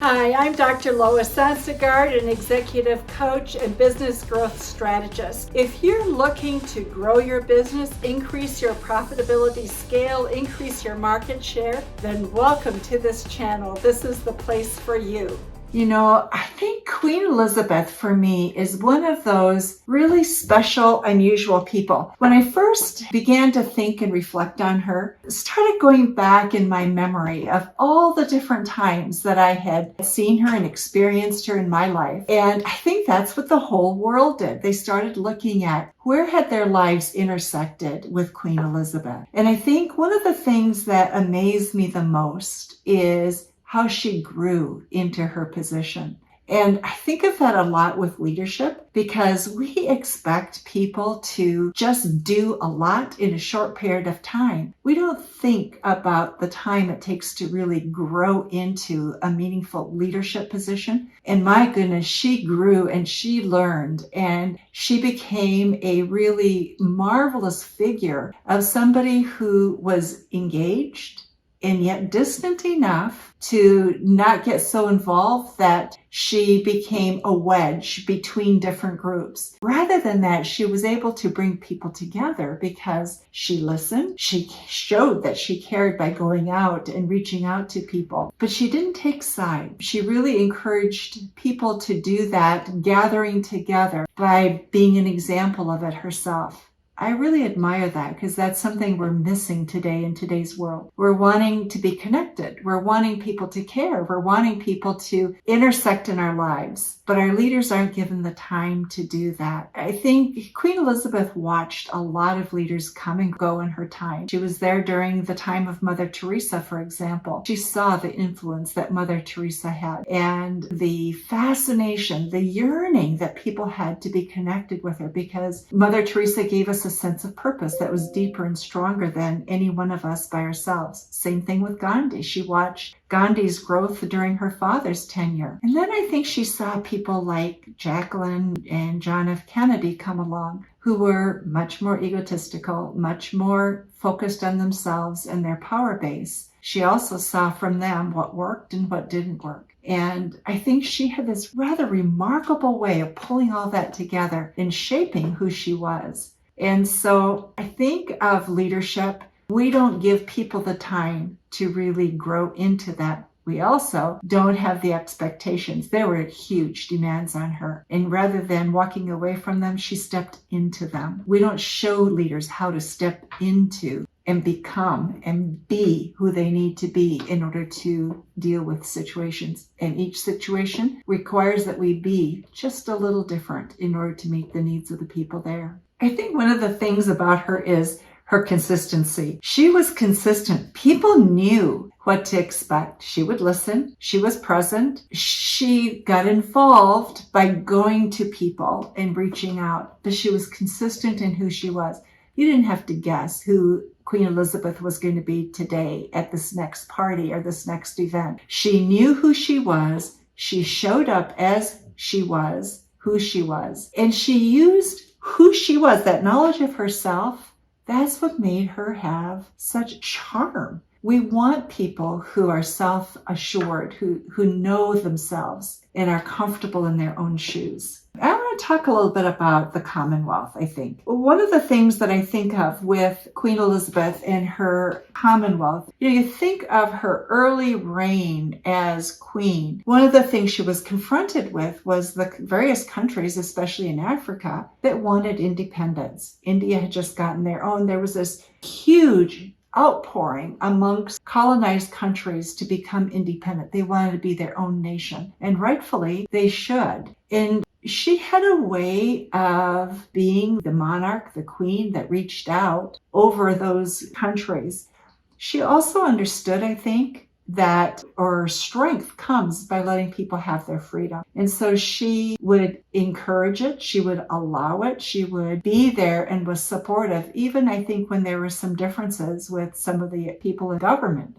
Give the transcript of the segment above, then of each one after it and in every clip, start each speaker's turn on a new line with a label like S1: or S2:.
S1: Hi, I'm Dr. Lois Sansegard, an executive coach and business growth strategist. If you're looking to grow your business, increase your profitability, scale, increase your market share, then welcome to this channel. This is the place for you.
S2: You know, I think Queen Elizabeth for me is one of those really special, unusual people. When I first began to think and reflect on her, I started going back in my memory of all the different times that I had seen her and experienced her in my life. And I think that's what the whole world did. They started looking at where had their lives intersected with Queen Elizabeth. And I think one of the things that amazed me the most is how she grew into her position. And I think of that a lot with leadership because we expect people to just do a lot in a short period of time. We don't think about the time it takes to really grow into a meaningful leadership position. And my goodness, she grew and she learned and she became a really marvelous figure of somebody who was engaged and yet distant enough to not get so involved that she became a wedge between different groups. Rather than that, she was able to bring people together because she listened. She showed that she cared by going out and reaching out to people, but she didn't take sides. She really encouraged people to do that, gathering together by being an example of it herself. I really admire that because that's something we're missing today in today's world. We're wanting to be connected. We're wanting people to care. We're wanting people to intersect in our lives, but our leaders aren't given the time to do that. I think Queen Elizabeth watched a lot of leaders come and go in her time. She was there during the time of Mother Teresa, for example. She saw the influence that Mother Teresa had and the fascination, the yearning that people had to be connected with her because Mother Teresa gave us a sense of purpose that was deeper and stronger than any one of us by ourselves. Same thing with Gandhi. She watched Gandhi's growth during her father's tenure. And then I think she saw people like Jacqueline and John F. Kennedy come along who were much more egotistical, much more focused on themselves and their power base. She also saw from them what worked and what didn't work. And I think she had this rather remarkable way of pulling all that together and shaping who she was. And so I think of leadership, we don't give people the time to really grow into that. We also don't have the expectations. There were huge demands on her. And rather than walking away from them, she stepped into them. We don't show leaders how to step into and become and be who they need to be in order to deal with situations. And each situation requires that we be just a little different in order to meet the needs of the people there. I think one of the things about her is her consistency. She was consistent. People knew what to expect. She would listen. She was present. She got involved by going to people and reaching out, but she was consistent in who she was. You didn't have to guess who Queen Elizabeth was going to be today at this next party or this next event. She knew who she was. She showed up as she was, who she was, and she used who she was, that knowledge of herself. That's what made her have such charm. We want people who are self-assured, who know themselves and are comfortable in their own shoes. I want to talk a little bit about the Commonwealth, I think. One of the things that I think of with Queen Elizabeth and her Commonwealth, you think of her early reign as queen. One of the things she was confronted with was the various countries, especially in Africa, that wanted independence. India had just gotten their own. There was this huge outpouring amongst colonized countries to become independent. They wanted to be their own nation, and rightfully they should. And she had a way of being the monarch, the queen that reached out over those countries. She also understood, I think, that or strength comes by letting people have their freedom. And so she would encourage it. She would allow it. She would be there and was supportive, even I think when there were some differences with some of the people in government.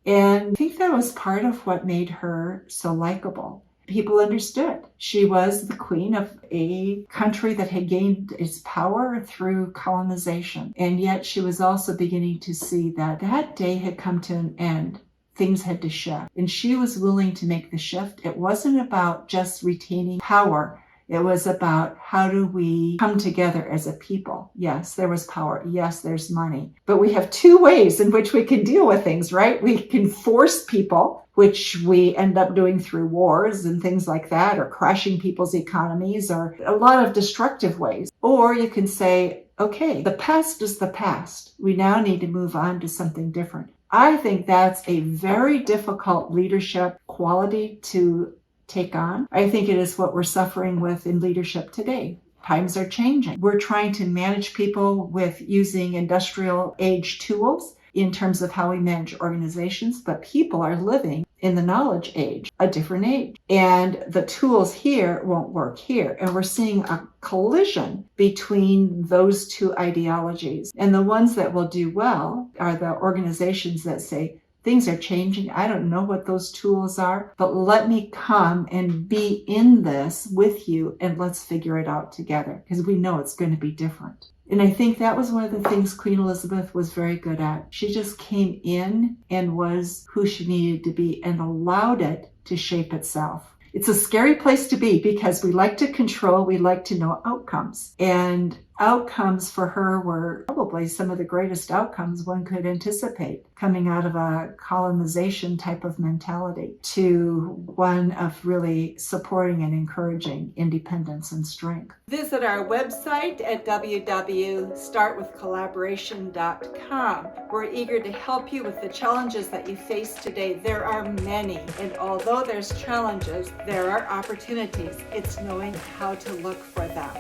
S2: And I think that was part of what made her so likable. People understood. She was the queen of a country that had gained its power through colonization. And yet she was also beginning to see that that day had come to an end things had to shift. And she was willing to make the shift. It wasn't about just retaining power. It was about how do we come together as a people. Yes, there was power. Yes, there's money. But we have two ways in which we can deal with things, right? We can force people, which we end up doing through wars and things like that, or crashing people's economies, or a lot of destructive ways. Or you can say, okay, the past is the past. We now need to move on to something different. I think that's a very difficult leadership quality to take on. I think it is what we're suffering with in leadership today. Times are changing. We're trying to manage people with using industrial age tools in terms of how we manage organizations, but people are living in the knowledge age, a different age. And the tools here won't work here. And we're seeing a collision between those two ideologies. And the ones that will do well are the organizations that say, things are changing. I don't know what those tools are, but let me come and be in this with you and let's figure it out together because we know it's going to be different. And I think that was one of the things Queen Elizabeth was very good at. She just came in and was who she needed to be and allowed it to shape itself. It's a scary place to be because we like to control, we like to know outcomes. And outcomes for her were probably some of the greatest outcomes one could anticipate, coming out of a colonization type of mentality to one of really supporting and encouraging independence and strength.
S1: Visit our website at www.startwithcollaboration.com. We're eager to help you with the challenges that you face today. There are many, and although there's challenges, there are opportunities. It's knowing how to look for them.